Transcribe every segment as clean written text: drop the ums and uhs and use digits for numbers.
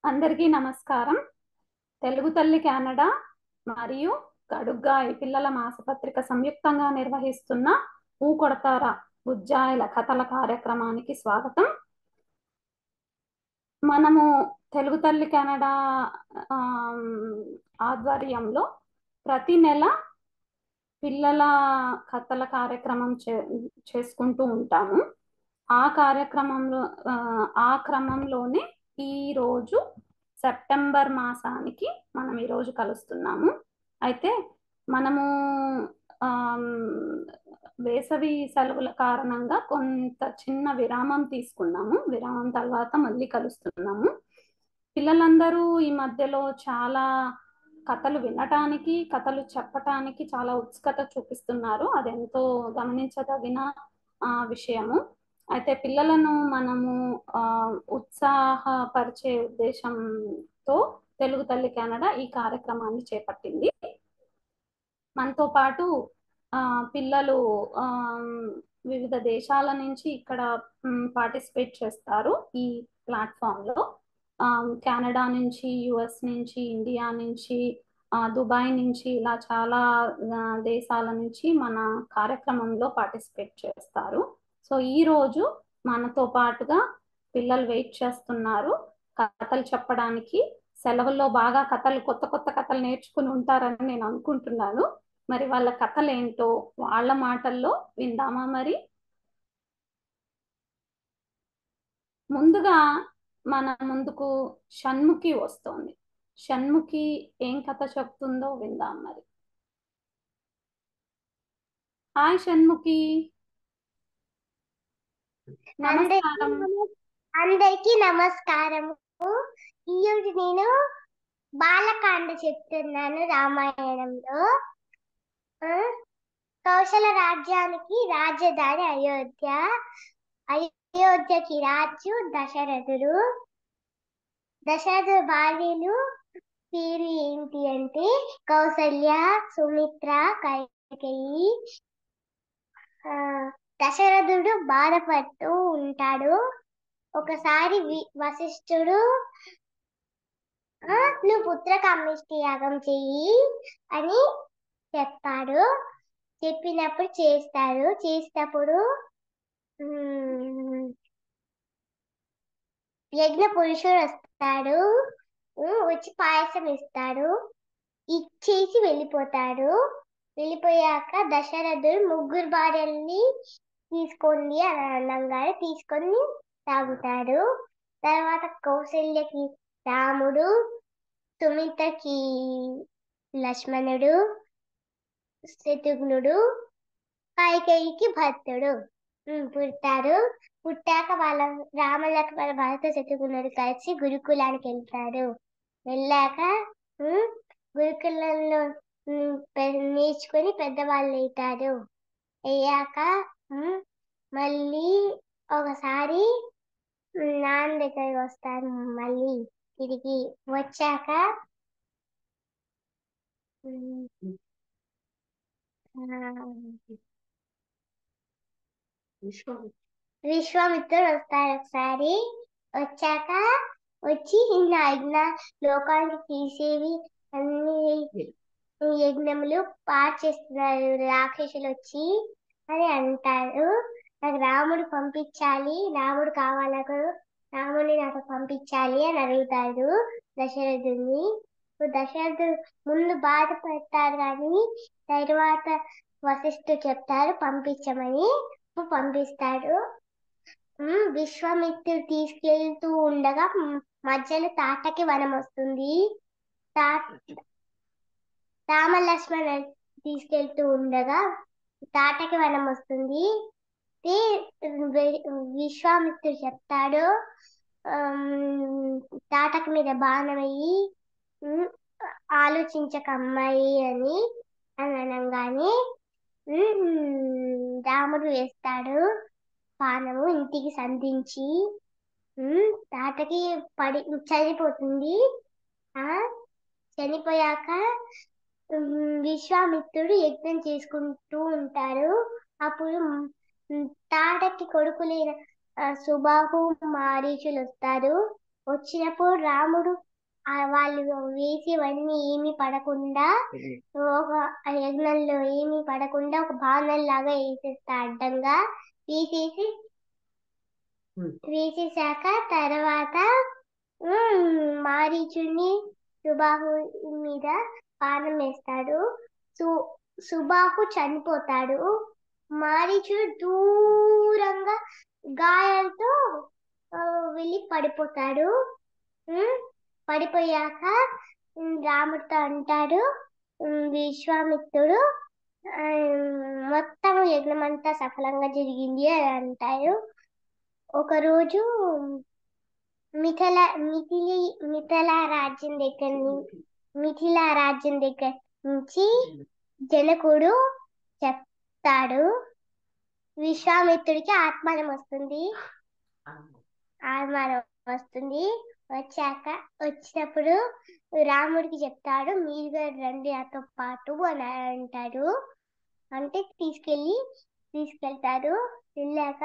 అందరికీ నమస్కారం. తెలుగు తల్లి కెనడా మరియు గడుగ్గా ఈ పిల్లల మాసపత్రిక సంయుక్తంగా నిర్వహిస్తున్న ఊ కొడతారా బుజ్జాయిల కథల కార్యక్రమానికి స్వాగతం. మనము తెలుగు తల్లి కెనడా ఆధ్వర్యంలో ప్రతి నెల పిల్లల కథల కార్యక్రమం చేసుకుంటూ ఉంటాము. ఆ క్రమంలోనే ఈ రోజు సెప్టెంబర్ మాసానికి మనం ఈరోజు కలుస్తున్నాము. అయితే మనము వేసవి సెలవుల కారణంగా కొంత చిన్న విరామం తీసుకున్నాము. విరామం తర్వాత మళ్ళీ కలుస్తున్నాము. పిల్లలందరూ ఈ మధ్యలో చాలా కథలు వినటానికి, కథలు చెప్పటానికి చాలా ఉత్సుకత చూపిస్తున్నారు. అదెంతో గమనించదగిన విషయము. అయితే పిల్లలను మనము ఉత్సాహపరిచే ఉద్దేశంతో తెలుగు తల్లి కెనడా ఈ కార్యక్రమాన్ని చేపట్టింది. మనతో పాటు పిల్లలు వివిధ దేశాల నుంచి ఇక్కడ పార్టిసిపేట్ చేస్తారు ఈ ప్లాట్ఫామ్లో. కెనడా నుంచి, యుఎస్ నుంచి, ఇండియా నుంచి, దుబాయ్ నుంచి, ఇలా చాలా దేశాల నుంచి మన కార్యక్రమంలో పార్టిసిపేట్ చేస్తారు. సో ఈరోజు మనతో పాటుగా పిల్లలు వెయిట్ చేస్తున్నారు కథలు చెప్పడానికి. సెలవుల్లో బాగా కొత్త కొత్త కథలు నేర్చుకుని ఉంటారని నేను అనుకుంటున్నాను. మరి వాళ్ళ కథలు ఏంటో వాళ్ళ మాటల్లో విందామా? మరి ముందుగా మన ముందుకు షణ్ముఖి వస్తోంది. షణ్ముఖి ఏం కథ చెప్తుందో విందాం మరి. హాయ్ షణ్ముఖి. నమస్కారం. అందరికీ నమస్కారము. ఈరోజు నేను బాలకాండ చెప్తున్నాను. రామాయణంలో కౌశల రాజ్యానికి రాజధాని అయోధ్య. అయోధ్యకి రాజు దశరథుడు. దశరథుడు భార్యలు పేరు ఏంటి అంటే కౌసల్య, సుమిత్ర, కైకేయి. దశరథుడు బాధపడుతూ ఉంటాడు. ఒకసారి వశిష్ఠుడు నువ్వు పుత్రకామేష్టి యాగం చెయ్యి అని చెప్తాడు. చెప్పినప్పుడు చేస్తాడు. చేసినప్పుడు యజ్ఞ పురుషుడు వస్తాడు. వచ్చి పాయసం ఇస్తాడు. ఇచ్చేసి వెళ్ళిపోతాడు. వెళ్ళిపోయాక దశరథుడు ముగ్గురు భార్యల్ని తీసుకోండి అని అనగానే తీసుకొని తాగుతాడు. తర్వాత కౌశల్యకి రాముడు, సుమిత్రకి లక్ష్మణుడు, శత్రుఘ్నుడు, కైకేయికి భరతుడు పుట్టారు. పుట్టాక వాళ్ళ రామలక్ష్మణ భరత శత్రుఘ్నుడు కలిసి గురుకులానికి వెళ్తారు. వెళ్ళాక గురుకులంలో నేర్చుకుని పెద్దవాళ్ళు అవుతారు. అయ్యాక మళ్ళీ ఒకసారి నాన్న దగ్గరికి వస్తారు. మళ్ళీ తిరిగి వచ్చాక విశ్వామిత్రుడు వస్తారు. ఒకసారి వచ్చాక వచ్చి యజ్ఞ లోకానికి తీసేవి అన్ని యజ్ఞములు పాడు చేస్తున్నారు రాక్షసులు వచ్చి అని అంటారు. నాకు రాముడు పంపించాలి, రాముడు కావాలకు రాముడిని నాకు పంపించాలి అని అడుగుతాడు దశరథుడిని. దశరథుడు ముందు బాధపడతారు కానీ తర్వాత వశిష్ఠుడు చెప్తారు పంపించమని. పంపిస్తాడు. విశ్వామిత్రుడు తీసుకెళ్తూ ఉండగా మధ్యలో తాటకి వనం వస్తుంది. రామ లక్ష్మణ తీసుకెళ్తూ ఉండగా తాటకి వనం వస్తుంది. విశ్వామిత్రుడు చెప్తాడు తాటకి మీద బాణం అయ్యి ఆలోచించకమ్మాయి అని అనగానే రాముడు వేస్తాడు బాణము. ఇంటికి సంధించి తాటకి పడి చనిపోతుంది. చనిపోయాక విశ్వామిత్రుడు యజ్ఞం చేసుకుంటూ ఉంటారు. అప్పుడు తాటకి కొడుకులైన సుబాహు, మారీచులు వస్తారు. వచ్చినప్పుడు రాముడు వాళ్ళు వేసేవన్నీ ఏమీ పడకుండా ఒక యజ్ఞంలో ఏమీ పడకుండా ఒక బాణం లాగా వేసేస్తా అడ్డంగా వేసేసాక తర్వాత మారీచుని సుబాహు మీద బాణం వేస్తాడు. సుబాహు చనిపోతాడు. మారీచుడు దూరంగా గాయాలతో వెళ్ళి పడిపోతాడు. పడిపోయాక రాముడితో అంటాడు విశ్వామిత్రుడు మొత్తం యజ్ఞం అంతా సఫలంగా జరిగింది అని అంటారు. ఒకరోజు మిథిలా రాజ్యం దగ్గర నుంచి జనకుడు చెప్తాడు. విశ్వామిత్రుడికి ఆత్మానం వస్తుంది. వచ్చినప్పుడు రాముడికి చెప్తాడు, మీరు రండి నాతో పాటు అని అంటాడు. అంటే తీసుకెళ్తాడు. వెళ్ళాక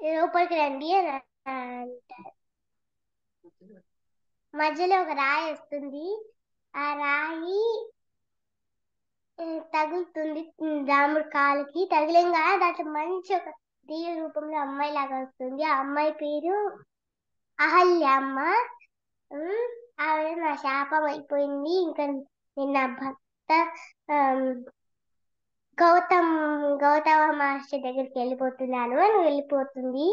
లోపలికి రండి అని అంటారు. మధ్యలో ఒక రాయి వస్తుంది. ఆ రాయి తగులుతుంది రాముడి కాలుకి. తగిలంగా దాంట్లో మంచి ఒక దేవి రూపంలో అమ్మాయి లాగా వస్తుంది. ఆ అమ్మాయి పేరు అహల్యమ్మ. ఆవిడ నా శాపం అయిపోయింది, ఇంకా నేను నా భర్త గౌతమ మహర్షి దగ్గరికి వెళ్ళిపోతున్నాను అని వెళ్ళిపోతుంది.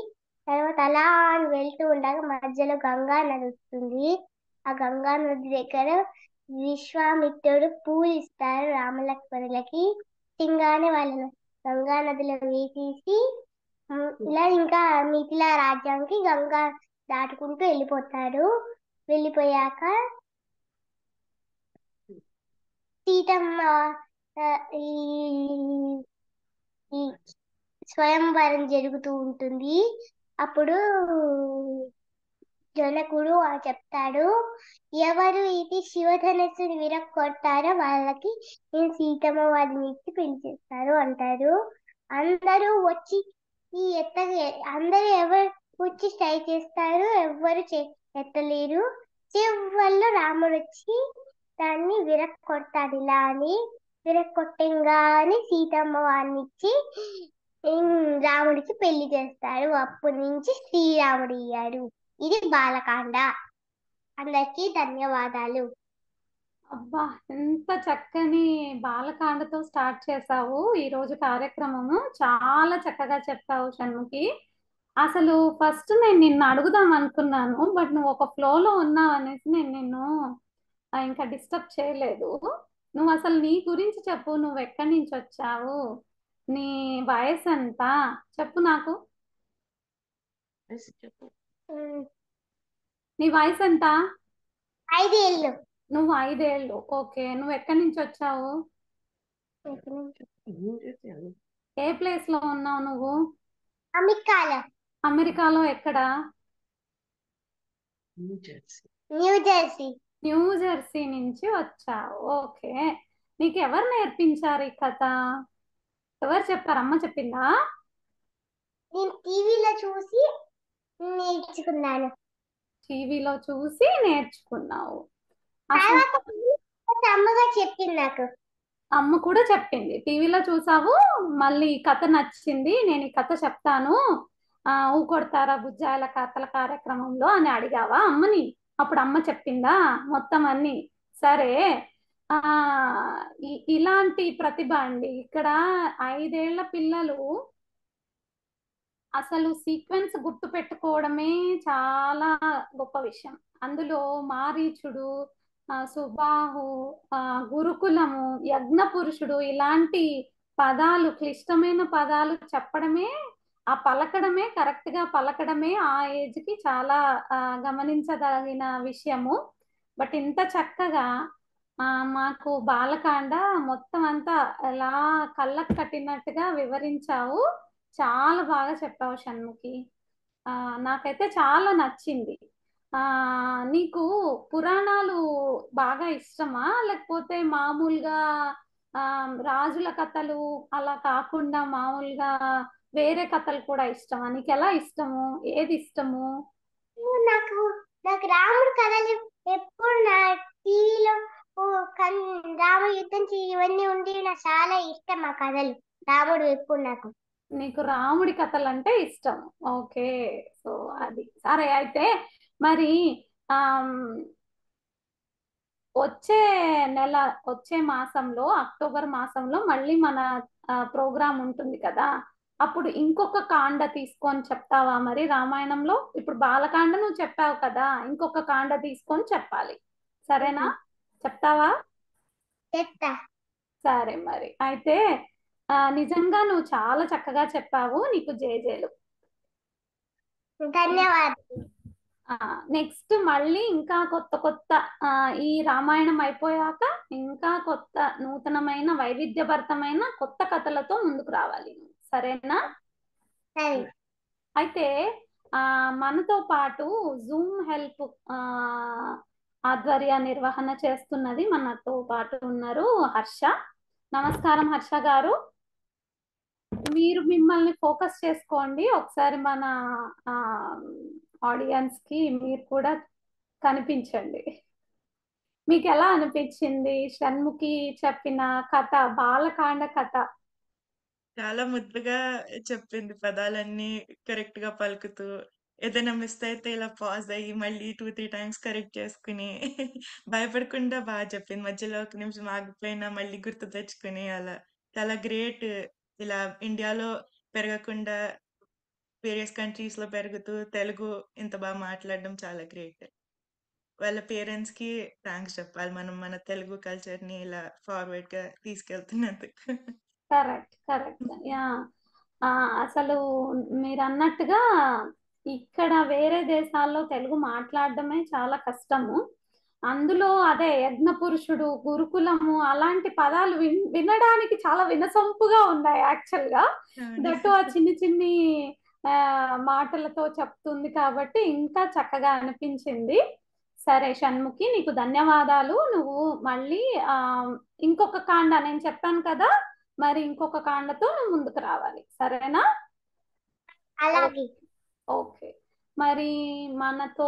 తర్వాత అలా వెళ్తూ ఉండగా మధ్యలో గంగా నది వస్తుంది. ఆ గంగా నది దగ్గర విశ్వామిత్రుడు పూజిస్తారు రామలక్ష్మణులకి. తింగానే వాళ్ళని గంగా నదిలో వేసేసి ఇలా ఇంకా మిథిలా రాజ్యానికి గంగా దాటుకుంటూ వెళ్ళిపోతాడు. వెళ్ళిపోయాక సీతమ్మ ఈ స్వయంవరం జరుగుతూ ఉంటుంది. అప్పుడు జనకుడు చెప్తాడు, ఎవరు ఇది శివధనస్సుని విరక్కొడతారో వాళ్ళకి నేను సీతమ్మ వారిని ఇచ్చి పెళ్లి చేస్తారు అంటారు. అందరూ వచ్చి అందరూ ఎవరు వచ్చి ట్రై చేస్తారు, ఎవరు ఎత్తలేరు. చివరిలో రాముడు వచ్చి దాన్ని విరక్కొడతాడు. ఇలా అని విరక్కొట్టంగానే సీతమ్మ వారిని ఇచ్చి రాముడికి పెళ్లి చేస్తారు. అప్పటి నుంచి శ్రీరాముడు అయ్యాడు. ఇది బాలకాండ. అందరికీ ధన్యవాదాలు. అబ్బా, ఎంత చక్కని బాలకాండతో స్టార్ట్ చేసావు ఈ రోజు కార్యక్రమము. చాలా చక్కగా చెప్పావు షణ్ముఖి. అసలు ఫస్ట్ నేను నిన్ను అడుగుదాం అనుకున్నాను, బట్ నువ్వు ఒక ఫ్లోలో ఉన్నావు అనేసి నేను నిన్ను ఇంకా డిస్టర్బ్ చేయలేదు. నువ్వు అసలు నీ గురించి చెప్పు. నువ్వు ఎక్కడి నుంచి వచ్చావు, నీ వయసు ఎంత చెప్పు నాకు. నీ వయసు ఎంత? 5 ఏళ్ళు. నువ్వు 5 ఏళ్ళు. ఓకే, నువ్వు ఎక్కడి నుంచి వచ్చావు? ఏ ప్లేస్ లో ఉన్నావు నువ్వు? అమెరికాలో ఎక్కడ? న్యూ జెర్సీ నుంచి వచ్చావు. ఓకే, నీకు ఎవరు నేర్పించారు ఈ కథ? ఎవరు చెప్పారు? అమ్మ చెప్పిందా? నేను టీవీలో చూసి నేర్చుకున్నాను. టీవీలో చూసి నేర్చుకున్నావు. అమ్మగా చెప్పింది నాకు. అమ్మ కూడా చెప్పింది. టీవీలో చూసావు, మళ్ళీ ఈ కథ నచ్చింది, నేను ఈ కథ చెప్తాను ఊ కొడతారా బుజ్జాయిల కథల కార్యక్రమంలో అని అడిగావా అమ్మని? అప్పుడు అమ్మ చెప్పిందా మొత్తం అన్ని? సరే, ఇలాంటి ప్రతిభ అండి. ఇక్కడ 5 ఏళ్ల పిల్లలు అసలు సీక్వెన్స్ గుర్తు పెట్టుకోవడమే చాలా గొప్ప విషయం. అందులో మారీచుడు, సుబాహు, గురుకులము, యజ్ఞ పురుషుడు, ఇలాంటి పదాలు, క్లిష్టమైన పదాలు చెప్పడమే, ఆ పలకడమే, కరెక్ట్ గా పలకడమే ఆ ఏజ్ కి చాలా గమనించదగిన విషయము. బట్ ఇంత చక్కగా మాకు బాలకాండ మొత్తం అంతా ఎలా కళ్ళకు కట్టినట్టుగా వివరించావు. చాలా బాగా చెప్పావు షణ్ముఖి. నాకైతే చాలా నచ్చింది. నీకు పురాణాలు బాగా ఇష్టమా, లేకపోతే మామూలుగా రాజుల కథలు అలా కాకుండా మామూలుగా వేరే కథలు కూడా ఇష్టమా? నీకు ఎలా ఇష్టము? ఏది ఇష్టము? నాకు నాకు రాముడు కథలు ఎప్పుడు నా టీవీలో రాముడు యుద్ధం ఇవన్నీ ఉండి నాకు చాలా ఇష్టం ఆ కథలు. రాముడు ఎప్పుడు నాకు నీకు రాముడి కథలు అంటే ఇష్టం. ఓకే, సో అది సరే. అయితే మరి ఆమ్, వచ్చే నెల, వచ్చే మాసంలో, అక్టోబర్ మాసంలో మళ్ళీ మన ప్రోగ్రాం ఉంటుంది కదా, అప్పుడు ఇంకొక కాండ తీసుకొని చెప్తావా మరి రామాయణంలో? ఇప్పుడు బాలకాండ నువ్వు చెప్పావు కదా, ఇంకొక కాండ తీసుకొని చెప్పాలి. సరేనా? చెప్తావా? చెప్తా. సరే మరి. అయితే నిజంగా నువ్వు చాలా చక్కగా చెప్పావు. నీకు జేజేలు. ధన్యవాదాలు. నెక్స్ట్ మళ్ళీ ఇంకా కొత్త కొత్త ఈ రామాయణం అయిపోయాక ఇంకా కొత్త నూతనమైన వైవిధ్యభరితమైన కొత్త కథలతో ముందుకు రావాలి. సరేనా? సరే. అయితే మనతో పాటు జూమ్ హెల్ప్ ఆధ్వర్య నిర్వహణ చేస్తున్నది మనతో పాటు ఉన్నారు హర్ష. నమస్కారం హర్ష గారు. మీరు మిమ్మల్ని ఫోకస్ చేసుకోండి ఒకసారి, మన ఆడియన్స్ కి మీరు కూడా కనిపించండి. మీకు ఎలా అనిపించింది షణ్ముఖి చెప్పిన కథ, బాలకాండ కథ? చాలా ముద్దుగా చెప్పింది, పదాలన్నీ కరెక్ట్ గా పలుకుతూ. ఏదైనా మిస్ అయితే ఇలా పాజ్ అయ్యి మళ్ళీ 2-3 టైమ్స్ కరెక్ట్ చేసుకుని భయపడకుండా బాగా చెప్పింది. మధ్యలో ఒక నిమిషం ఆగిపోయినా మళ్ళీ గుర్తు తెచ్చుకుని అలా చాలా గ్రేట్. ఇలా ఇండియాలో పెరగకుండా వేరియస్ కంట్రీస్ లో పెరుగుతూ తెలుగు ఇంత బాగా మాట్లాడడం చాలా గ్రేట్. వాళ్ళ పేరెంట్స్ కి థ్యాంక్స్ చెప్పాలి మనం, మన తెలుగు కల్చర్ ని ఇలా ఫార్వర్డ్ గా తీసుకెళ్తున్నందుకు. Correct, correct. యా, అసలు మీరు అన్నట్టుగా ఇక్కడ వేరే దేశాల్లో తెలుగు మాట్లాడడమే చాలా కష్టము. అందులో అదే యజ్ఞ పురుషుడు, గురుకులము అలాంటి పదాలు వినడానికి చాలా వినసొంపుగా ఉన్నాయి యాక్చువల్ గా. దట్టు ఆ చిన్ని చిన్ని మాటలతో చెప్తుంది కాబట్టి ఇంకా చక్కగా అనిపించింది. సరే షణ్ముఖి, నీకు ధన్యవాదాలు. నువ్వు మళ్ళీ ఇంకొక కాండ, నేను చెప్పాను కదా, మరి ఇంకొక కాండతో నువ్వు ముందుకు రావాలి. సరేనా? అలాగే. ఓకే. మరి మనతో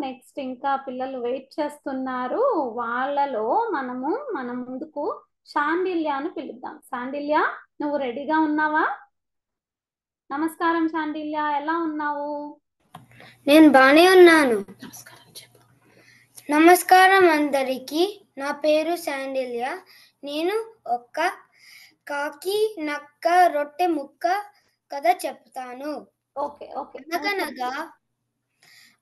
నెక్స్ట్ ఇంకా పిల్లలు వెయిట్ చేస్తున్నారు. వాళ్ళలో మన ముందుకు శాండిల్యాను పిలుద్దాం. శాండిల్య, నువ్వు రెడీగా ఉన్నావా? నమస్కారం శాండిల్య, ఎలా ఉన్నావు? నేను బానే ఉన్నాను. నమస్కారం అందరికీ. నా పేరు శాండిల్య. నేను ఒక కాకి నక్క రొట్టె ముక్క కథ చెప్తాను. Okay, okay.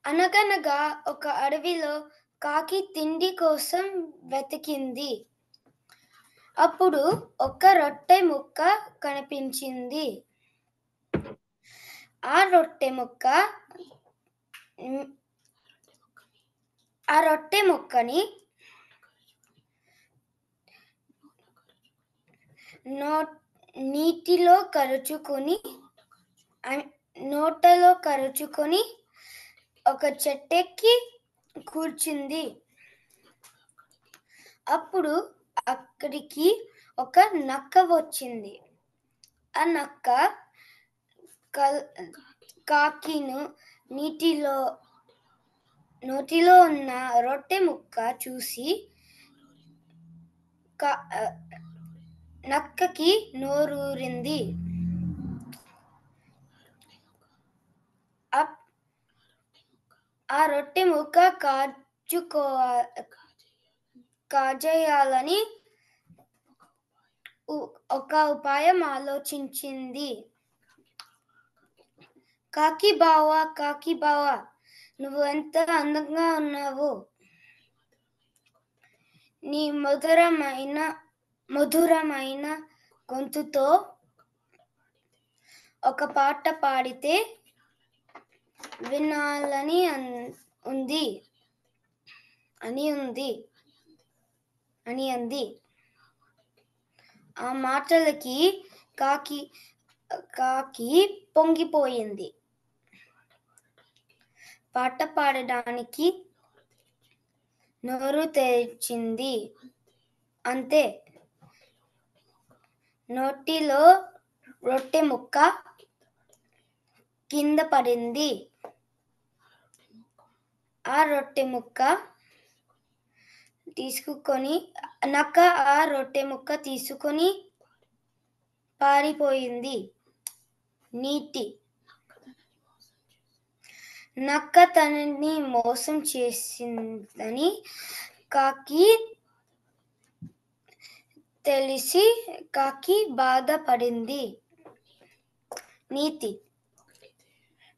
అనగనగా ఒక అడవిలో కాకి తిండి కోసం వెతికింది. అప్పుడు ఒక రొట్టె ముక్క కనిపించింది. ఆ రొట్టె ముక్కని నోటలో కరుచుకొని ఒక చెట్టెక్కి కూర్చుంది. అప్పుడు అక్కడికి ఒక నక్క వచ్చింది. ఆ నక్క కాకిను నోటిలో ఉన్న రొట్టె ముక్క చూసి నక్కకి నోరూరింది. ఆ రొట్టె ముక్క కాజేయాలని ఒక ఉపాయం ఆలోచించింది. కాకి బావా, నువ్వు ఎంత అందంగా ఉన్నావు. నీ మధురమైన గొంతుతో ఒక పాట పాడితే వినాలని అంది. ఆ మాటలకి కాకి పొంగిపోయింది. పాట పాడడానికి నోరు తెరిచింది. అంతే, నోటిలో రొట్టె ముక్క కింద పడింది. ఆ రొట్టె ముక్క తీసుకొని నక్క ఆ రొట్టె ముక్క తీసుకొని పారిపోయింది. నీతి. నక్క తనని మోసం చేసిందని కాకి తెలిసి కాకి బాధపడింది. నీతి.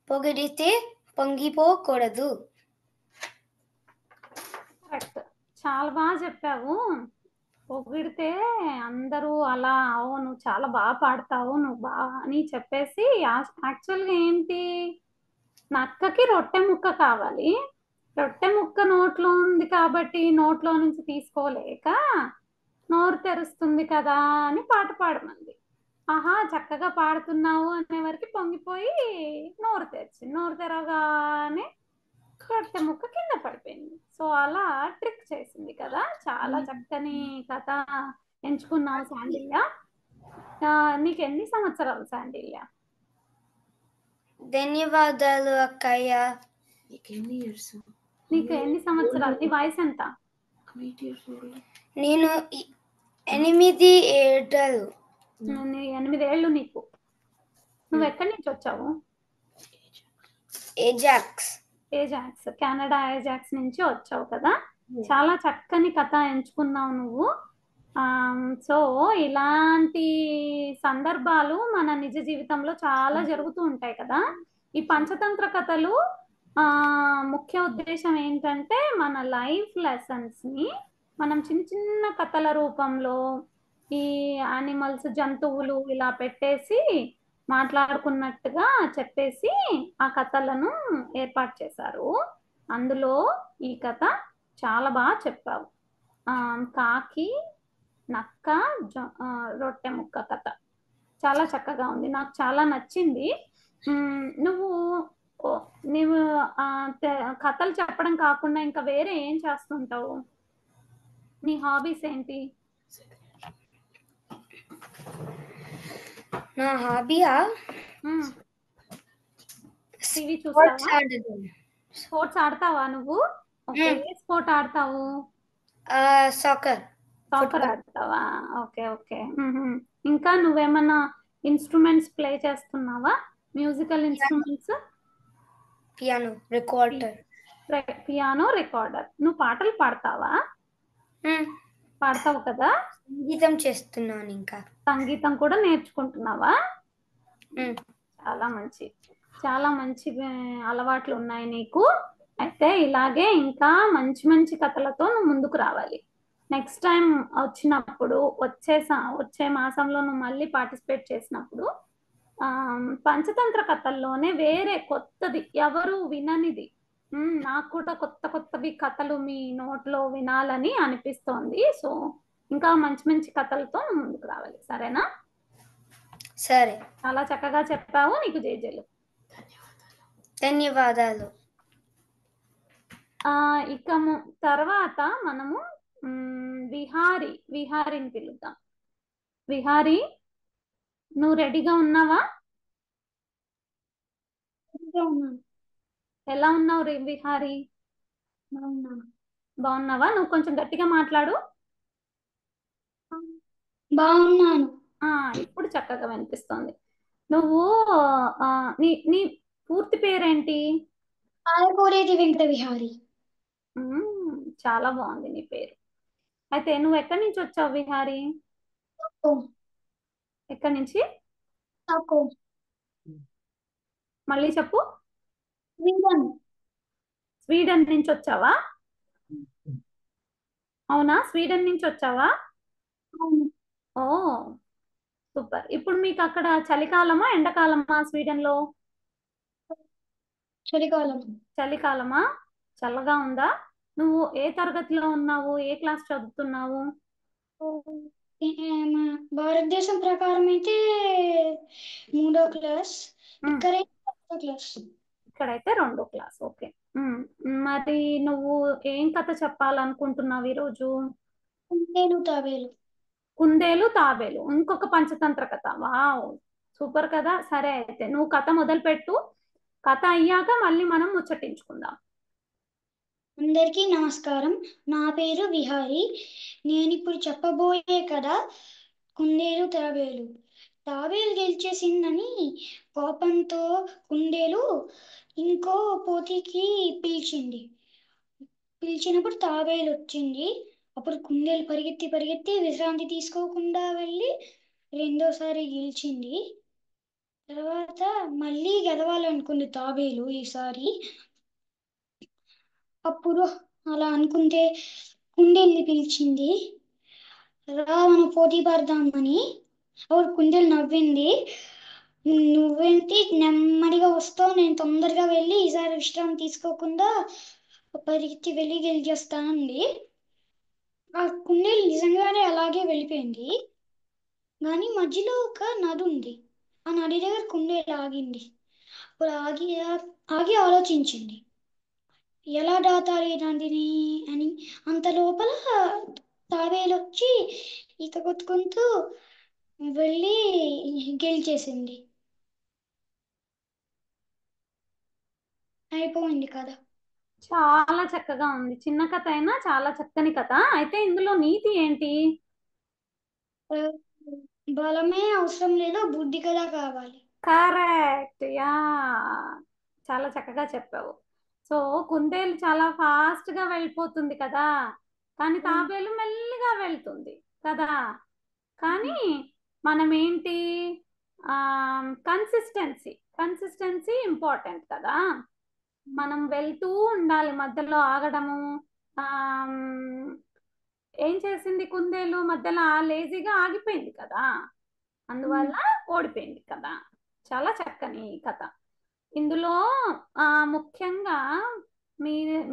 పొగిడితే పొంగిపోకూడదు. కరెక్ట్. చాలా బాగా చెప్పావు. పొగిడితే అందరూ అలా నువ్వు చాలా బాగా పాడతావు, నువ్వు బాగా అని చెప్పేసి యాక్చువల్గా ఏంటి, నక్కకి రొట్టె ముక్క కావాలి. రొట్టె ముక్క నోట్లో ఉంది కాబట్టి నోట్లో నుంచి తీసుకోలేక నోరు తెరుస్తుంది కదా అని పాట పాడమంది. ఆహా చక్కగా పాడుతున్నావు అనే వరకు పొంగిపోయి నోరు తెరవగానే రొట్టె ముక్క కింద పడిపోయింది. సో అలా ట్రిక్ చేసింది కదా. చాలా చక్కని కథ ఎంచుకున్నావు శాండిల్య. నీకు ఎన్ని సంవత్సరాలు శాండిల్య? ధన్యవాదాలు అక్కయ్య. నీకు ఎన్ని సంవత్సరాలు? నీ వయసు ఎంత? నేను 8 ఏళ్ళు. 8 ఏళ్ళు నీకు. నువ్వు ఎక్కడి నుంచి వచ్చావు? ఏజాక్స్. కెనడా ఏజాక్స్ నుంచి వచ్చావు కదా. చాలా చక్కని కథ ఎంచుకున్నావు నువ్వు. సో ఇలాంటి సందర్భాలు మన నిజ జీవితంలో చాలా జరుగుతూ ఉంటాయి కదా. ఈ పంచతంత్ర కథలు ముఖ్య ఉద్దేశం ఏంటంటే మన లైఫ్ లెసన్స్ ని మనం చిన్న చిన్న కథల రూపంలో ఈ యానిమల్స్, జంతువులు ఇలా పెట్టేసి మాట్లాడుకున్నట్టుగా చెప్పేసి ఆ కథలను ఏర్పాటు చేశారు. అందులో ఈ కథ చాలా బాగా చెప్పావు. కాకి, నక్క, రొట్టె ముక్క కథ చాలా చక్కగా ఉంది, నాకు చాలా నచ్చింది. నువ్వు కథలు చెప్పడం కాకుండా ఇంకా వేరే ఏం చేస్తుంటావు? నీ హాబీస్ ఏంటి? నా హాబీయా టీవీ చూస్తావా? స్పోర్ట్స్ ఆడతావా నువ్వు? ఏ స్పోర్ట్ ఆడతావు? సాకర్ ఆడతావా? ఓకే. ఇంకా నువ్వేమన్నా ఇన్స్ట్రుమెంట్స్ ప్లే చేస్తున్నావా? Musical instruments? Piano recorder. నువ్వు పాటలు పాడతావా? పాడతావు కదా. సంగీతం చేస్తున్నాను. ఇంకా సంగీతం కూడా నేర్చుకుంటున్నావా? చాలా మంచి అలవాట్లు ఉన్నాయి నీకు. అయితే ఇలాగే ఇంకా మంచి మంచి కథలతో నువ్వు ముందుకు రావాలి. నెక్స్ట్ టైం వచ్చినప్పుడు వచ్చే మాసంలో నువ్వు మళ్ళీ పార్టిసిపేట్ చేసినప్పుడు పంచతంత్ర కథల్లోనే వేరే కొత్తది ఎవరు విననిది, నాకు కూడా కొత్తవి కథలు మీ నోట్లో వినాలని అనిపిస్తోంది. సో ఇంకా మంచి మంచి కథలతో నువ్వు ముందుకు రావాలి. సరేనా? సరే. చాలా చక్కగా చెప్పావు. నీకు జేజేలు. ధన్యవాదాలు. ఇక తర్వాత మనము విహారిని పిలుద్దాం. విహారి, నువ్వు రెడీగా ఉన్నావా? ఎలా ఉన్నావు విహారి? బాగున్నావా? నువ్వు కొంచెం గట్టిగా మాట్లాడు. బాగున్నాను. ఇప్పుడు చక్కగా వినిపిస్తోంది. నువ్వు నీ పూర్తి పేరేంటి? పాలకూరేటి వెంకట విహారి. చాలా బాగుంది నీ పేరు. అయితే నువ్వు ఎక్కడి నుంచి వచ్చావు విహారి? ఎక్కడి నుంచి? మళ్ళీ చెప్పు. స్వీడన్ నుంచి వచ్చావా? అవునా, స్వీడన్ నుంచి వచ్చావా? ఓ సూపర్. ఇప్పుడు మీకు అక్కడ చలికాలమా ఎండాకాలమా స్వీడన్ లో? చలికాలమా? చల్లగా ఉందా? నువ్వు ఏ తరగతిలో ఉన్నావు? ఏ క్లాస్ చదువుతున్నావు? భారతదేశం ప్రకారం అయితే 3వ క్లాస్, ఇక్కడైతే 2వ క్లాస్. ఓకే. మరి నువ్వు ఏం కథ చెప్పాలనుకుంటున్నావు ఈరోజు? కుందేలు తాబేలు, ఇంకొక పంచతంత్ర కథ. వావ్, సూపర్ కదా. సరే, అయితే నువ్వు కథ మొదలు పెట్టు. కథ అయ్యాక మళ్ళీ మనం ముచ్చటించుకుందాం. అందరికీ నమస్కారం. నా పేరు విహారి. నేను ఇప్పుడు చెప్పబోయే కథ కుందేలు తాబేలు. తాబేలు గెలిచేసిందని కోపంతో కుందేలు ఇంకో పోటీకి పిలిచినప్పుడు తాబేలు వచ్చింది. అప్పుడు కుందేలు పరిగెత్తి పరిగెత్తి విశ్రాంతి తీసుకోకుండా వెళ్ళి రెండోసారి గెలిచింది. తర్వాత మళ్ళీ గెలవాలనుకుంది తాబేలు ఈసారి. అప్పుడు అలా అనుకుంటే కుందేల్ని పిలిచింది, రా మనం పోటీ పడదామని. అప్పుడు కుందేలు నవ్వింది, నువ్వేంటి నెమ్మదిగా వస్తావు, నేను తొందరగా వెళ్ళి ఈసారి విశ్రాంతి తీసుకోకుండా పరిగెత్తి వెళ్ళి గెలిచేస్తానండి. ఆ కుందేలు నిజంగానే అలాగే వెళ్ళిపోయింది. కానీ మధ్యలో ఒక నది ఉంది. ఆ నది దగ్గర కుందేలు ఆగింది. అప్పుడు ఆగి ఆలోచించింది, ఎలా దాటాలి నదిని అని. అంత లోపల తాబేలు వచ్చి ఈత కొట్టుకుంటూ వెళ్ళి గెలిచేసింది. అయిపోయింది కదా. చాలా చక్కగా ఉంది. చిన్న కథ అయినా చాలా చక్కని కథ. అయితే ఇందులో నీతి ఏంటి? బలమే అవసరం లేదు, బుద్ధి కదా కావాలి. కరెక్ట్. యా, చాలా చక్కగా చెప్పావు. సో కుందేలు చాలా ఫాస్ట్ గా వెళ్ళిపోతుంది కదా, కానీ తాబేలు మెల్లిగా వెళ్తుంది కదా. కానీ మనం ఏంటి, కన్సిస్టెన్సీ ఇంపార్టెంట్ కదా. మనం వెళ్తూ ఉండాలి, మధ్యలో ఆగడము. ఏం చేసింది కుందేలు, మధ్యలో లేజీగా ఆగిపోయింది కదా, అందువల్ల ఓడిపోయింది కదా. చాలా చక్కని కథ. ఇందులో ముఖ్యంగా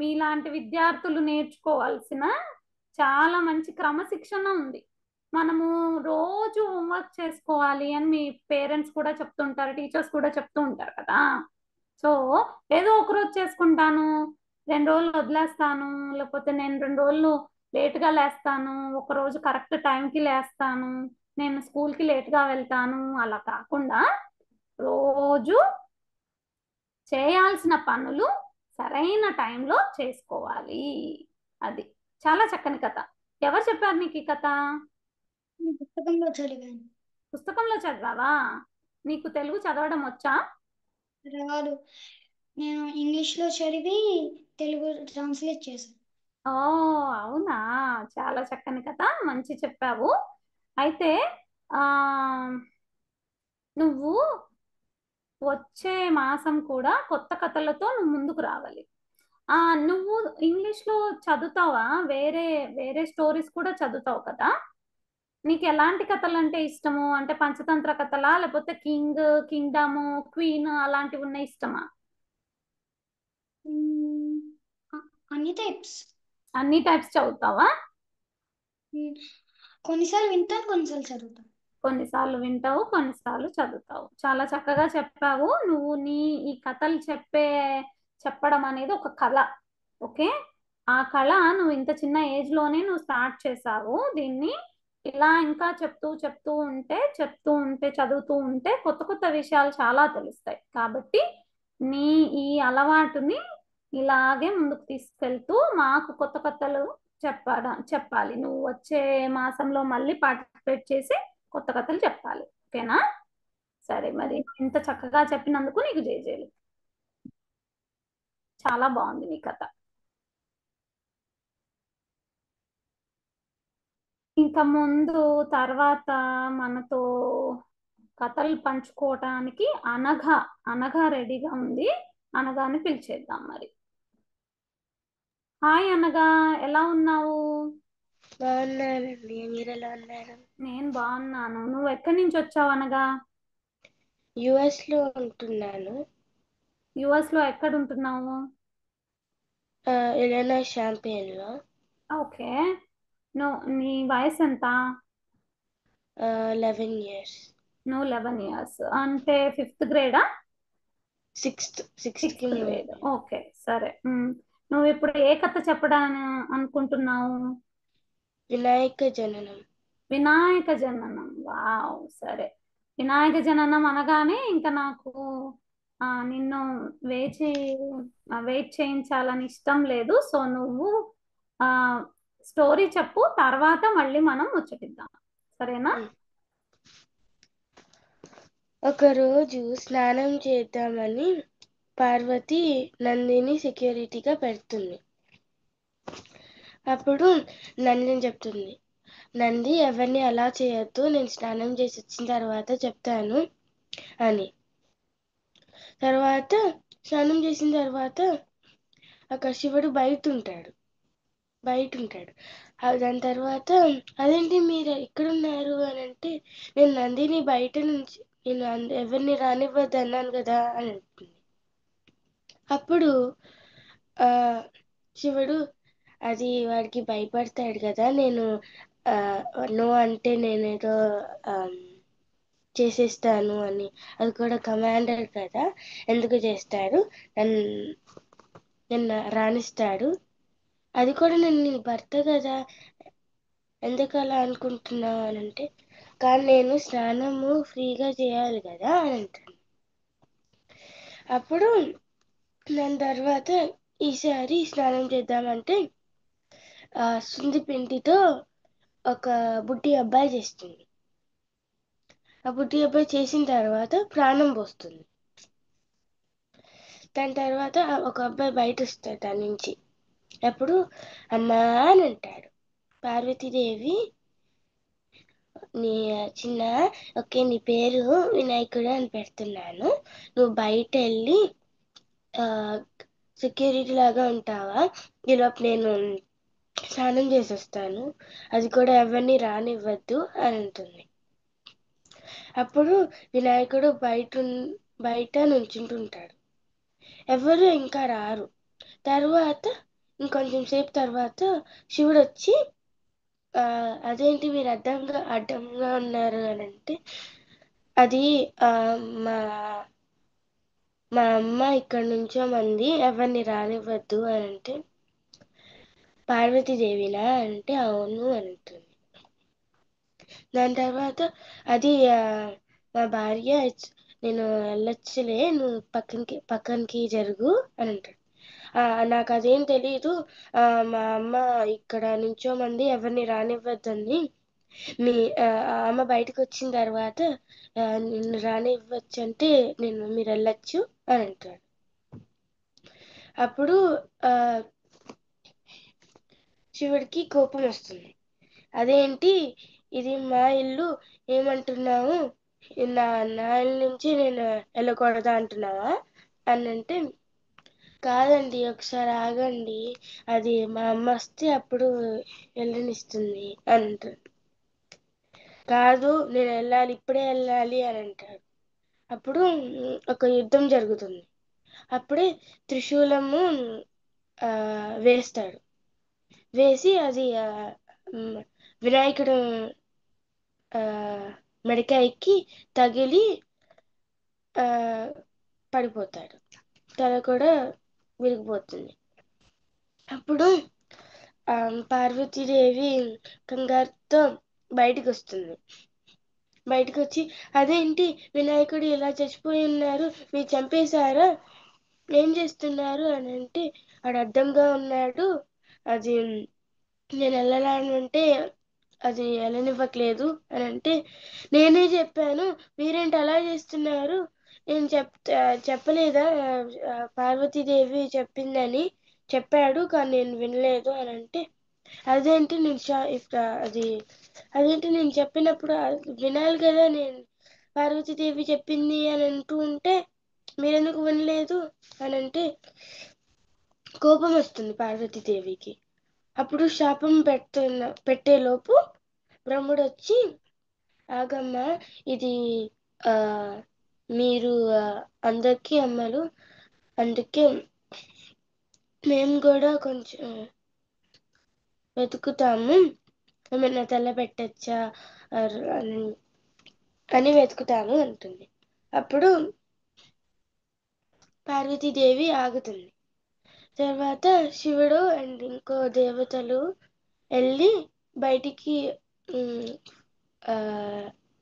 మీలాంటి విద్యార్థులు నేర్చుకోవాల్సిన చాలా మంచి క్రమశిక్షణ ఉంది. మనము రోజు హోంవర్క్ చేసుకోవాలి అని మీ పేరెంట్స్ కూడా చెప్తుంటారు, టీచర్స్ కూడా చెప్తూ ఉంటారు కదా. సో ఏదో ఒక రోజు చేసుకుంటాను, 2 రోజులు వదిలేస్తాను, లేకపోతే నేను 2 రోజులు లేట్గా లేస్తాను, ఒక రోజు కరెక్ట్ టైంకి లేస్తాను, నేను స్కూల్కి లేట్గా వెళ్తాను, అలా కాకుండా రోజు చేయాల్సిన పనులు సరైన టైంలో చేసుకోవాలి. అది చాలా చక్కని కథ. ఎవరు చెప్పారు నీకు ఈ కథ? పుస్తకంలో చదివాను. పుస్తకంలో చదివావా? నీకు తెలుగు చదవడం వచ్చా? రాదు, నేను ఇంగ్లీష్లో చదివి తెలుగు ట్రాన్స్లేట్ చేశాను. ఓ అవునా, చాలా చక్కని కథ, మంచి చెప్పావు. అయితే నువ్వు వచ్చే మాసం కూడా కొత్త కథలతో నువ్వు ముందుకు రావాలి. నువ్వు ఇంగ్లీష్లో చదువుతావా? వేరే వేరే స్టోరీస్ కూడా చదువుతావు కదా. నీకు ఎలాంటి కథలు అంటే ఇష్టము? అంటే పంచతంత్ర కథలా, లేకపోతే కింగ్డమ్, క్వీన్ అలాంటివి ఉన్న ఇష్టమా? అన్ని టైప్స్ చదువుతావా? కొన్నిసార్లు వింటాను, కొన్నిసార్లు చదువుతాను. కొన్నిసార్లు వింటావు, కొన్నిసార్లు చదువుతావు. చాలా చక్కగా చెప్పావు. నువ్వు ఈ కథలు చెప్పడం అనేది ఒక కళ. ఓకే, ఆ కళ నువ్వు ఇంత చిన్న ఏజ్ లోనే నువ్వు స్టార్ట్ చేసావు. దీన్ని ఇలా ఇంకా చెప్తూ ఉంటే చదువుతూ ఉంటే కొత్త కొత్త విషయాలు చాలా తెలుస్తాయి. కాబట్టి ఈ అలవాటుని ఇలాగే ముందుకు తీసుకెళ్తూ మాకు కొత్త కథలు చెప్పాలి. నువ్వు వచ్చే మాసంలో మళ్ళీ పార్టిసిపేట్ చేసి కొత్త కథలు చెప్పాలి. ఓకేనా? సరే, మరి ఇంత చక్కగా చెప్పినందుకు నీకు జేజేలు. చాలా బాగుంది నీ కథ. ఇంకా ముందు తర్వాత మనతో కథలు పంచుకోవటానికి అనఘ రెడీగా ఉంది. అనగాని పిలిచేద్దాం మరి. హాయ్ అనగా, ఎలా ఉన్నావు? బాగున్నానండి, మీరు ఎలా ఉన్నారు? నేను బాగున్నాను. నువ్వు ఎక్కడి నుంచి వచ్చావు అనగా? యుఎస్ లో ఉంటున్నాను. యుఎస్ లో ఎక్కడ ఉంటున్నావు? ఇలినాయ్ షాంపియన్ లో. ఓకే, నీ వయసు ఎంత? 11 years. నువ్వు 11 years అంటే 5th గ్రేడా? Sixth grade. ఓకే, సరే. నువ్వు ఇప్పుడు ఏ కథ చెప్పడానికి అనుకుంటున్నావు? వినాయక జననం. వినాయక జననం. వావ్, సరే. వినాయక జననం అనగానే ఇంకా నాకు నిన్ను వెయిట్ చేయించాలని ఇష్టం లేదు. సో నువ్వు స్టోరీ చెప్పు, తర్వాత మళ్ళీ మనం ముచ్చటిద్దాం, సరేనా? ఒకరోజు స్నానం చేద్దామని పార్వతి నందిని సెక్యూరిటీగా పెడుతుంది. అప్పుడు నందిని చెప్తుంది, నంది ఎవరిని అలా చేయొద్దు, నేను స్నానం చేసి వచ్చిన తర్వాత చెప్తాను అని. తర్వాత స్నానం చేసిన తర్వాత అక్కడ శివుడు బయట ఉంటాడు. దాని తర్వాత అదేంటి మీరు ఎక్కడున్నారు అని అంటే, నేను నందిని బయట నుంచి నేను ఎవరిని రానివ్వద్దు అన్నాను కదా అని అంటుంది. అప్పుడు శివుడు అది వాడికి భయపడతాడు కదా, నేను నో అంటే నేనేదో చేసేస్తాను అని, అది కూడా కమాండర్ కదా, ఎందుకు చేస్తాడు, నన్ను రాణిస్తాడు, అది కూడా నేను నీ భర్త కదా, ఎందుకు అలా అనుకుంటున్నావు అని అంటే, కానీ నేను స్నానము ఫ్రీగా చేయాలి కదా అని అంటాను. అప్పుడు దాని తర్వాత ఈసారి స్నానం చేద్దామంటే సుంది పిండితో ఒక బుడ్డి అబ్బాయి చేస్తుంది. ఆ బుడ్డి అబ్బాయి చేసిన తర్వాత ప్రాణం పోస్తుంది. దాని తర్వాత ఒక అబ్బాయి బయట వస్తాడు దాని నుంచి. అప్పుడు అమ్మా అని అంటాడు. పార్వతీదేవి, నీ చిన్న ఓకే నీ పేరు వినాయకుడు అని పెడుతున్నాను, నువ్వు బయట వెళ్ళి సెక్యూరిటీ లాగా ఉంటావా, ఈలోపు నేను స్నానం చేసి వస్తాను, అది కూడా ఎవరిని రానివ్వద్దు అని అంటుంది. అప్పుడు వినాయకుడు బయట నుంచుంటుంటాడు. ఎవరు ఇంకా రారు. తర్వాత ఇంకొంచెం సేపు తర్వాత శివుడు వచ్చి అదేంటి మీరు అడ్డంగా ఉన్నారు అని అంటే, అది మా అమ్మ ఇక్కడ నుంచో మంది ఎవరిని రానివ్వద్దు అని అంటే, పార్వతీదేవినా అంటే అవును అని అంటుంది. దాని తర్వాత అది మా భార్య, నేను వెళ్ళొచ్చులే, నువ్వు పక్కనకి జరుగు అని అంటాడు. నాకు అదేం తెలీదు, మా అమ్మ ఇక్కడ నుంచో మంది ఎవరిని రానివ్వద్దని, అమ్మ బయటకు వచ్చిన తర్వాత నిన్ను రానివ్వచ్చు అంటే మీరు వెళ్ళొచ్చు అని అంటాడు. అప్పుడు శివుడికి కోపం వస్తుంది. అదేంటి ఇది మా ఇల్లు, ఏమంటున్నావు, నా ఇల్లు నుంచి నేను వెళ్ళకూడదా అంటున్నావా అని అంటే, కాదండి ఒకసారి ఆగండి, అది మా అమ్మ వస్తే అప్పుడు వెళ్ళనిస్తుంది అంటాడు. కాదు నేను వెళ్ళాలి, ఇప్పుడే వెళ్ళాలి అని అంటాడు. అప్పుడు ఒక యుద్ధం జరుగుతుంది. అప్పుడే త్రిశూలము వేస్తాడు. వేసి అది వినాయకుడు మెడకాయకి తగిలి పడిపోతాడు. తల కూడా విరిగిపోతుంది. అప్పుడు పార్వతీదేవి కంగారుతో బయటకు వస్తుంది. బయటకు వచ్చి, అదేంటి వినాయకుడు ఇలా చచ్చిపోయి ఉన్నారు, మీరు చంపేశారా, ఏం చేస్తున్నారు అని అంటే, వాడు అడ్డంగా ఉన్నాడు, అది నేను వెళ్ళాలంటే అది వెళ్ళనివ్వట్లేదు అని అంటే, నేనే చెప్పాను, మీరేంటి అలా చేస్తున్నారు, నేను చెప్పలేదా, పార్వతీదేవి చెప్పిందని చెప్పాడు కానీ నేను వినలేదు అని అంటే, అదేంటి నేను చెప్పినప్పుడు వినాలి కదా, నేను పార్వతీదేవి చెప్పింది అని అంటూ ఉంటే మీరెందుకు వినలేదు అని అంటే, కోపం వస్తుంది పార్వతీదేవికి. అప్పుడు శాపం పెట్టేలోపు బ్రహ్ముడు వచ్చి, ఆగమ్మ, ఇది మీరు అందరికీ అమ్మలు, అందుకే మేము కూడా కొంచెం వెతుకుతాము, ఏమైనా తెల్ల పెట్టచ్చా అని వెతుకుతాము అంటుంది. అప్పుడు పార్వతీదేవి ఆగుతుంది. తర్వాత శివుడు అండ్ ఇంకో దేవతలు వెళ్ళి బయటికి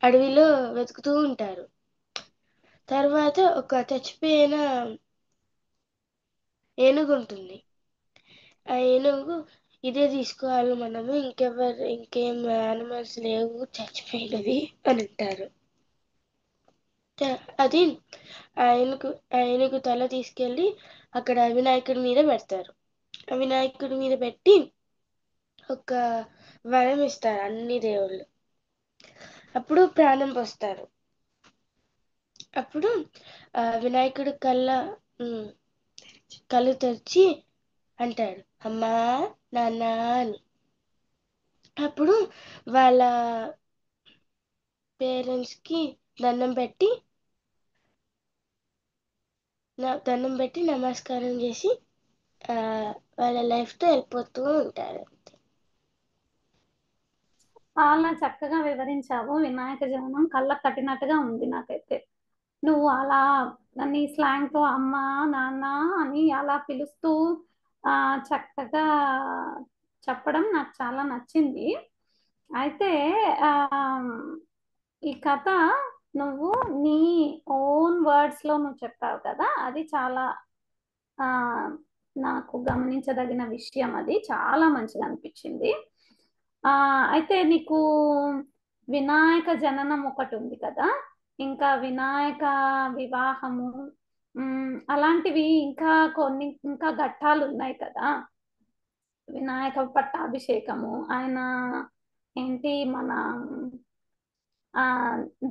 అడవిలో వెతుకుతూ ఉంటారు. తర్వాత ఒక చచ్చిపోయిన ఏనుగు ఉంటుంది. ఆ ఏనుగు ఇదే తీసుకోవాలి మనము, ఇంకేం యానిమల్స్ లేవు చచ్చిపోయినవి అని అంటారు. అది ఆ ఏనుగు తల తీసుకెళ్ళి అక్కడ వినాయకుడి మీద పెడతారు. ఆ వినాయకుడి మీద పెట్టి ఒక వరం ఇస్తారు అన్ని దేవుళ్ళు. అప్పుడు ప్రాణం పోస్తారు. అప్పుడు వినాయకుడు కళ్ళు తెరిచి అంటాడు అమ్మా నాన్న అని. అప్పుడు వాళ్ళ పేరెంట్స్కి దండం పెట్టి నమస్కారం చేసి వాళ్ళ లైఫ్తో వెళ్ళిపోతూ ఉంటారు. చాలా చక్కగా వివరించావు. వినాయక జననం కళ్ళకు కట్టినట్టుగా ఉంది నాకైతే. నువ్వు అలా నీ స్లాంగ్తో అమ్మ నాన్న అని అలా పిలుస్తూ చక్కగా చెప్పడం నాకు చాలా నచ్చింది. అయితే ఈ కథ నువ్వు నీ ఓన్ వర్డ్స్లో నువ్వు చెప్పావు కదా, అది చాలా నాకు గమనించదగిన విషయం. అది చాలా మంచిగా అనిపించింది. అయితే నీకు వినాయక జననం ఒకటి ఉంది కదా, ఇంకా వినాయక వివాహము అలాంటివి ఇంకా ఘట్టాలు ఉన్నాయి కదా. వినాయక పట్టాభిషేకము, ఆయన ఏంటి మన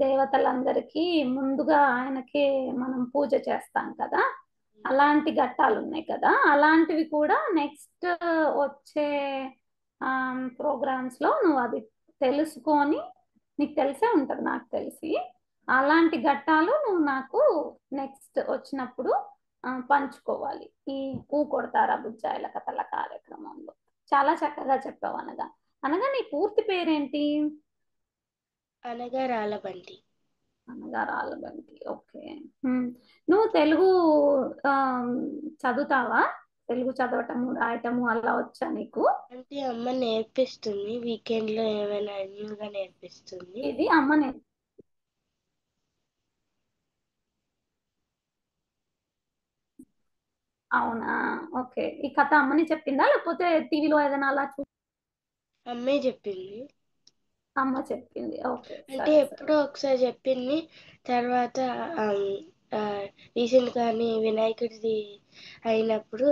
దేవతలందరికీ ముందుగా ఆయనకి మనం పూజ చేస్తాం కదా, అలాంటి ఘట్టాలు ఉన్నాయి కదా. అలాంటివి కూడా నెక్స్ట్ వచ్చే ప్రోగ్రామ్స్లో నువ్వు అది తెలుసుకొని, నీకు తెలిసే ఉంటుంది నాకు తెలిసి, అలాంటి ఘట్టాలు నువ్వు నాకు నెక్స్ట్ వచ్చినప్పుడు పంచుకోవాలి ఈ పూ కొడతారా బుజ్జాయిల కథల కార్యక్రమంలో. చాలా చక్కగా చెప్పావు. అనగా నీ పూర్తి పేరేంటి? అనగా రాళ్ళబండి. అనగా రాళ్ళబండి. ఓకే. నువ్వు తెలుగు చదువుతావా? తెలుగు చదవటము రాయటము అలా వచ్చా నీకు? అంటే అమ్మ నేర్పిస్తుంది, వీకెండ్లో ఏమైనా న్యూగా నేర్పిస్తుంది. ఇది అమ్మ అవునా? ఓకే. ఈ కథ అమ్మని చెప్పిందా లేకపోతే టీవీలో ఏదైనా అలా అమ్మే చెప్పింది. అమ్మ చెప్పింది. ఓకే. అంటే ఎప్పుడో ఒకసారి చెప్పింది. తర్వాత రీసెంట్ గాని వినాయకుడిది అయినప్పుడు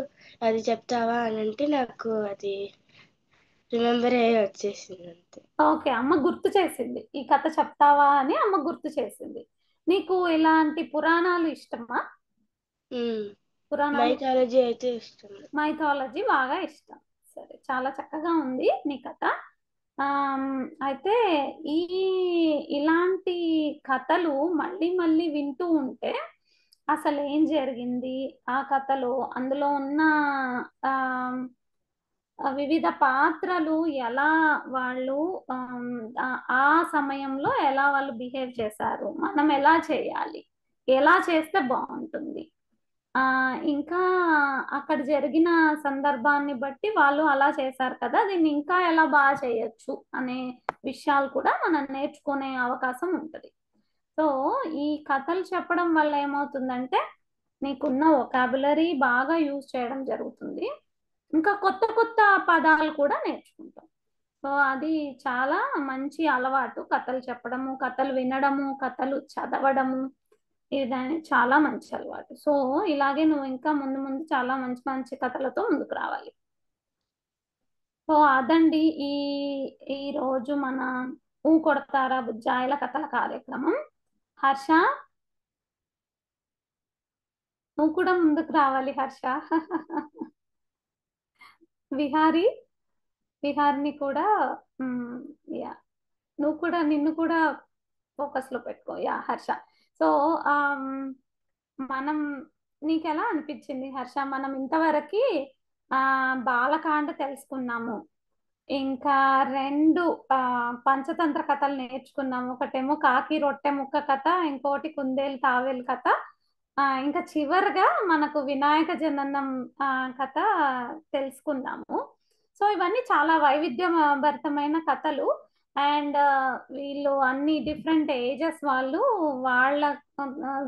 అది చెప్తావా అని అంటే నాకు అది రిమెంబర్ అయ్యి వచ్చేసింది అంతే. ఓకే, అమ్మ గుర్తు చేసింది, ఈ కథ చెప్తావా అని అమ్మ గుర్తు చేసింది. నీకు ఇలాంటి పురాణాలు ఇష్టమా? మైథాలజీ అయితే ఇష్టం. మైథాలజీ బాగా ఇష్టం. సరే, చాలా చక్కగా ఉంది నీ కథ. అయితే ఇలాంటి కథలు మళ్ళీ మళ్ళీ వింటూ ఉంటే అసలు ఏం జరిగింది ఆ కథలో, అందులో ఉన్న వివిధ పాత్రలు ఎలా వాళ్ళు ఆ సమయంలో ఎలా వాళ్ళు బిహేవ్ చేశారు, మనం ఎలా చేయాలి, ఎలా చేస్తే బాగుంటుంది, ఇంకా అక్కడ జరిగిన సందర్భాన్ని బట్టి వాళ్ళు అలా చేశారు కదా, దీన్ని ఇంకా ఎలా బాగా చేయొచ్చు అనే విషయాలు కూడా మనం నేర్చుకునే అవకాశం ఉంటుంది. సో ఈ కథలు చెప్పడం వల్ల ఏమవుతుందంటే నీకున్న వొకాబులరీ బాగా యూజ్ చేయడం జరుగుతుంది, ఇంకా కొత్త కొత్త పదాలు కూడా నేర్చుకుంటాం. సో అది చాలా మంచి అలవాటు, కథలు చెప్పడము, కథలు వినడము, కథలు చదవడము, ఇది చాలా మంచి అలవాటు. సో ఇలాగే నువ్వు ఇంకా ముందు ముందు చాలా మంచి మంచి కథలతో ముందుకు రావాలి. సో అదండి ఈ రోజు మన ఊ కొడతారా బుజ్జాయిల కథల కార్యక్రమం. హర్ష, నువ్వు కూడా ముందుకు రావాలి హర్ష. విహారిని కూడా యా, నువ్వు కూడా నిన్ను కూడా ఫోకస్లో పెట్టుకో. యా హర్ష. సో మనం నీకు ఎలా అనిపించింది హర్ష? మనం ఇంతవరకు బాలకాండ తెలుసుకున్నాము, ఇంకా 2 పంచతంత్ర కథలు నేర్చుకున్నాము. ఒకటేమో కాకి రొట్టె ముక్క కథ, ఇంకోటి కుందేలు తావేలు కథ, ఇంకా చివరిగా మనకు వినాయక జననం కథ తెలుసుకున్నాము. సో ఇవన్నీ చాలా వైవిధ్యభరితమైన కథలు. అండ్ వీళ్ళు అన్ని డిఫరెంట్ ఏజెస్ వాళ్ళు వాళ్ళ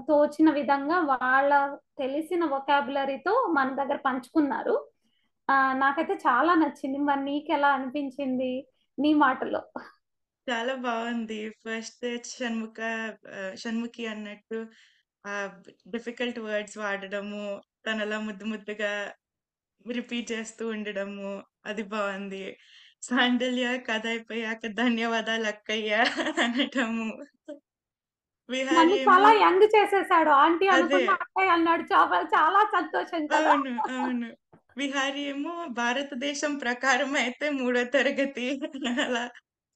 తోచిన విధంగా వాళ్ళ తెలిసిన వొకాబులరీతో మన దగ్గర పంచుకున్నారు. నాకైతే చాలా నచ్చింది. మరి నీకు ఎలా అనిపించింది నీ మాటలో? చాలా బాగుంది. ఫస్ట్ షణ్ముఖి అన్నట్టు డిఫికల్ట్ వర్డ్స్ వాడడము, తనలా ముద్దు ముద్దుగా రిపీట్ చేస్తూ ఉండడము, అది బాగుంది. సాండల్య కథ అయిపోయాక ధన్యవాదాలు అక్కయ్య అనటము. విహారీ నన్ను ఏమో చాలా యంగ్ చేసేసాడు. ఆంటీ అదే అనుకున్న అక్కయ్య అన్నాడు. చాలా చాలా సంతోషం కదా. అవును అవును. విహారీ ఏమో భారతదేశం ప్రకారం అయితే 3వ తరగతి అలా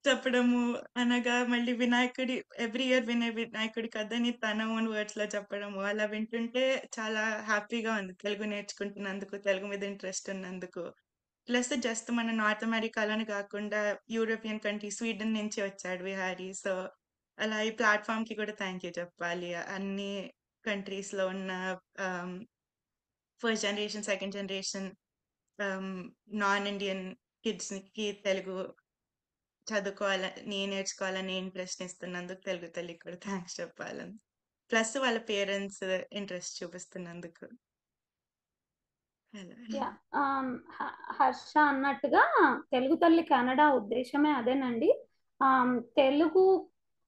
చెప్పడము, అనగా మళ్ళీ వినాయకుడి ఎవ్రీ ఇయర్ వినే వినాయకుడి కథని తన ఓన్ వర్డ్స్ లో చెప్పడము, అలా వింటుంటే చాలా హ్యాపీగా ఉంది తెలుగు నేర్చుకుంటున్నందుకు, తెలుగు మీద ఇంట్రెస్ట్ ఉన్నందుకు. ప్లస్ జస్ట్ మన నార్త్ అమెరికాలోనే కాకుండా యూరోపియన్ కంట్రీ స్వీడన్ నుంచి వచ్చాడు విహారీ. సో అలా ఈ ప్లాట్ఫామ్ కి కూడా థ్యాంక్ యూ చెప్పాలి. అన్ని కంట్రీస్ లో ఉన్న first generation, second generation non Indian kids కి తెలుగు చదువుకోవాలని, నేర్చుకోవాలని ఇంట్రెస్ట్ ఇస్తున్నందుకు తెలుగు తల్లికి కూడా థ్యాంక్స్ చెప్పాలని, ప్లస్ వాళ్ళ పేరెంట్స్ ఇంట్రెస్ట్ చూపిస్తున్నందుకు. అలా. యా, హర్ష అన్నట్టుగా తెలుగు తల్లి కెనడా ఉద్దేశమే అదేనండి. తెలుగు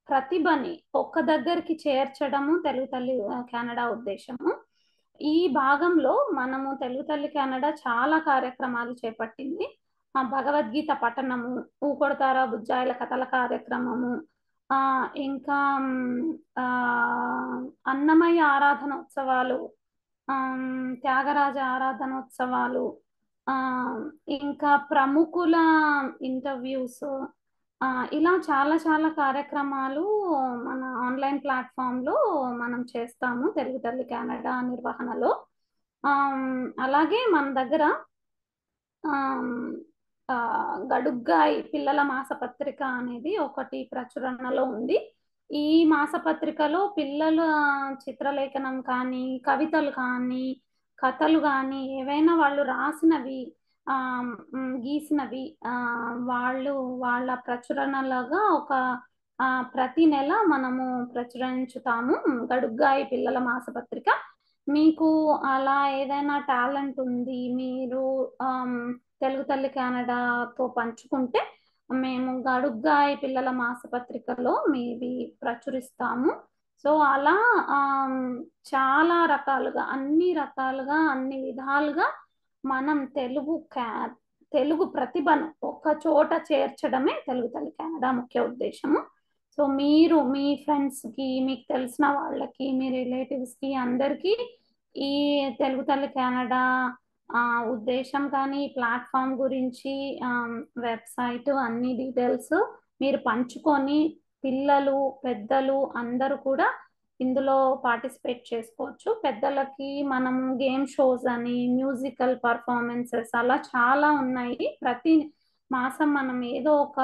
ప్రతిభని ఒక్క దగ్గరికి చేర్చడము తెలుగు తల్లి కెనడా ఉద్దేశము. ఈ భాగంలో మనము తెలుగు తల్లి కెనడా చాలా కార్యక్రమాలు చేపట్టింది. భగవద్గీత పఠనము, ఊకొడతారా బుజ్జాయిల కథల కార్యక్రమము, ఇంకా అన్నమయ్య ఆరాధనోత్సవాలు, త్యాగరాజ ఆరాధనోత్సవాలు, ఇంకా ప్రముఖుల ఇంటర్వ్యూస్, ఇలా చాలా చాలా కార్యక్రమాలు మన ఆన్లైన్ ప్లాట్ఫామ్లో మనం చేస్తాము తెలుగు తల్లి కెనడా నిర్వహణలో. అలాగే మన దగ్గర గడుగ్గాయి పిల్లల మాసపత్రిక అనేది ఒకటి ప్రచురణలో ఉంది. ఈ మాసపత్రికలో పిల్లల చిత్రలేఖనం కానీ, కవితలు కానీ, కథలు కానీ, ఏవైనా వాళ్ళు రాసినవి, గీసినవి వాళ్ళు వాళ్ళ ప్రచురణలుగా ఒక ప్రతి నెల మనము ప్రచురించుతాము గడుగ్గాయి పిల్లల మాసపత్రిక. మీకు అలా ఏదైనా టాలెంట్ ఉంది, మీరు తెలుగు తల్లి కెనడాతో పంచుకుంటే మేము గడుగ్గాయి పిల్లల మాసపత్రికలో మీవి ప్రచురిస్తాము. సో అలా చాలా రకాలుగా, అన్ని రకాలుగా, అన్ని విధాలుగా మనం తెలుగు ప్రతిభను ఒక చోట చేర్చడమే తెలుగు తల్లి కెనడా ముఖ్య ఉద్దేశము. సో మీరు మీ ఫ్రెండ్స్కి, మీకు తెలిసిన వాళ్ళకి, మీ రిలేటివ్స్కి అందరికీ ఈ తెలుగు తల్లి కెనడా ఉద్దేశం కానీ, ప్లాట్ఫామ్ గురించి, వెబ్సైట్, అన్ని డీటెయిల్స్ మీరు పంచుకొని పిల్లలు, పెద్దలు అందరూ కూడా ఇందులో పార్టిసిపేట్ చేసుకోవచ్చు. పెద్దలకి మనం గేమ్ షోస్ అని, మ్యూజికల్ పర్ఫార్మెన్సెస్ అలా చాలా ఉన్నాయి. ప్రతి మాసం మనం ఏదో ఒక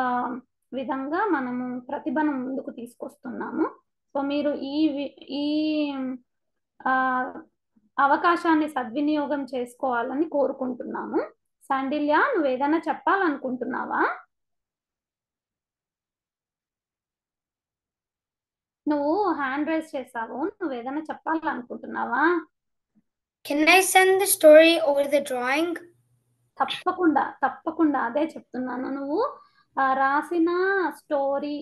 విధంగా మనము ప్రతిభను ముందుకు తీసుకొస్తున్నాము. సో మీరు ఈ అవకాశాన్ని సద్వినియోగం చేసుకోవాలని కోరుకుంటున్నాము. శాండిల్య, నువ్వు ఏదైనా చెప్పాలనుకుంటున్నావా? నువ్వు హ్యాండ్ రైజ్ చేసావు, నువ్వు ఏదైనా చెప్పాలనుకుంటున్నావా? Can I send the story over the drawing? తప్పకుండా తప్పకుండా, అదే చెప్తున్నాను. నువ్వు రాసిన స్టోరీ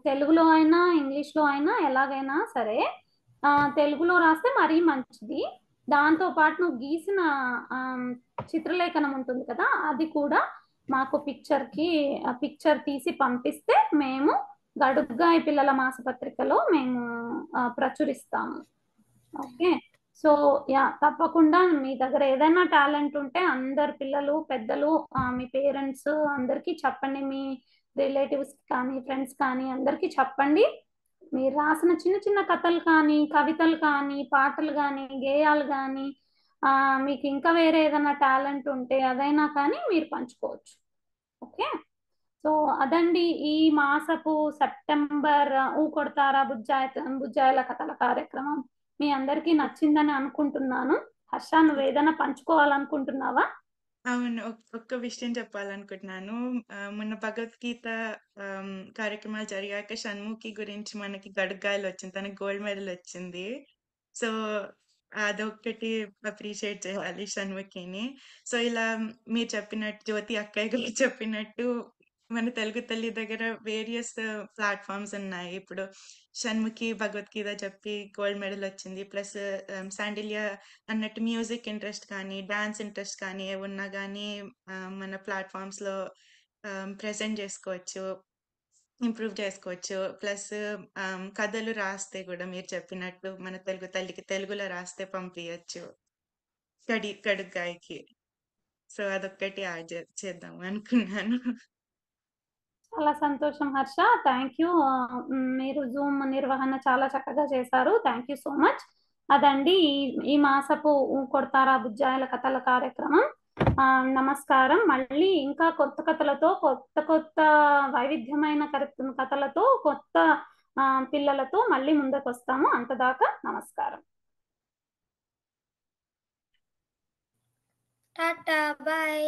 తెలుగులో అయినా ఇంగ్లీష్లో అయినా ఎలాగైనా సరే, తెలుగులో రాస్తే మరీ మంచిది. దాంతోపాటు నువ్వు గీసిన చిత్రలేఖనం ఉంటుంది కదా, అది కూడా మాకు పిక్చర్ తీసి పంపిస్తే మేము గడుగ్గాయి పిల్లల మాసపత్రికలో మేము ప్రచురిస్తాము. ఓకే, సో యా, తప్పకుండా మీ దగ్గర ఏదైనా టాలెంట్ ఉంటే అందరు పిల్లలు, పెద్దలు, మీ పేరెంట్స్ అందరికీ చెప్పండి. మీ రిలేటివ్స్ కానీ, ఫ్రెండ్స్ కానీ అందరికీ చెప్పండి. మీరు రాసిన చిన్న చిన్న కథలు కానీ, కవితలు కానీ, పాటలు కానీ, గేయాలు కానీ, మీకు ఇంకా వేరే ఏదైనా టాలెంట్ ఉంటే అదైనా కానీ మీరు పంచుకోవచ్చు. ఓకే, సో అదండి ఈ మాసపు సెప్టెంబర్ ఊకొడతారా బుజ్జాయిల కథల కార్యక్రమం. మీ అందరికీ నచ్చిందని అనుకుంటున్నాను. హర్ష, నువ్వు ఏదైనా పంచుకోవాలనుకుంటున్నావా? అవును. ఒక్క విషయం చెప్పాలనుకుంటున్నాను. మొన్న భగవద్గీత కార్యక్రమాలు జరిగాక షణ్ముఖి గురించి మనకి గడుగ్గాయలొచ్చింది. తనకి గోల్డ్ మెడల్ వచ్చింది. సో, అదొక్కటి అప్రిషియేట్ చేయాలి షణ్ముఖిని. సో, ఇలా మీరు చెప్పినట్టు జ్యోతి అక్కయ్య గారు చెప్పినట్టు మన తెలుగు తల్లి దగ్గర వేరియస్ ప్లాట్‌ఫార్మ్స్ ఉన్నాయి. ఇప్పుడు షణ్ముఖి భగవద్గీత చెప్పి గోల్డ్ మెడల్ వచ్చింది. ప్లస్ శాండిల్య అన్నట్టు మ్యూజిక్ ఇంట్రెస్ట్ కానీ, డాన్స్ ఇంట్రెస్ట్ కానీ ఏవున్నా గానీ మన ప్లాట్‌ఫార్మ్స్‌లో ప్రెజెంట్ జేసుకోవచ్చు. ఇంప్రూవ్ చేసుకోవచ్చు. ప్లస్ కథలు రాస్తే గూడా మీరు చెప్పినట్టు మన తెలుగు తల్లికి తెలుగులో రాస్తే పంపియచ్చు. కడుగ్గాయికి. సో, అదొక్కటి యాడ్ చేద్దాం అనుకున్నాను. చాలా సంతోషం హర్ష. Thank you. మీరు జూమ్ నిర్వహణ చాలా చక్కగా చేశారు. Thank you so much. అదండి ఈ మాసపు కొడతారా బుజ్జాయిల కథల కార్యక్రమం. నమస్కారం. మళ్ళీ ఇంకా కొత్త కథలతో కొత్త వైవిధ్యమైన కథలతో కొత్త పిల్లలతో మళ్ళీ ముందుకు వస్తాము. అంతదాకా నమస్కారం. టాటా బాయ్.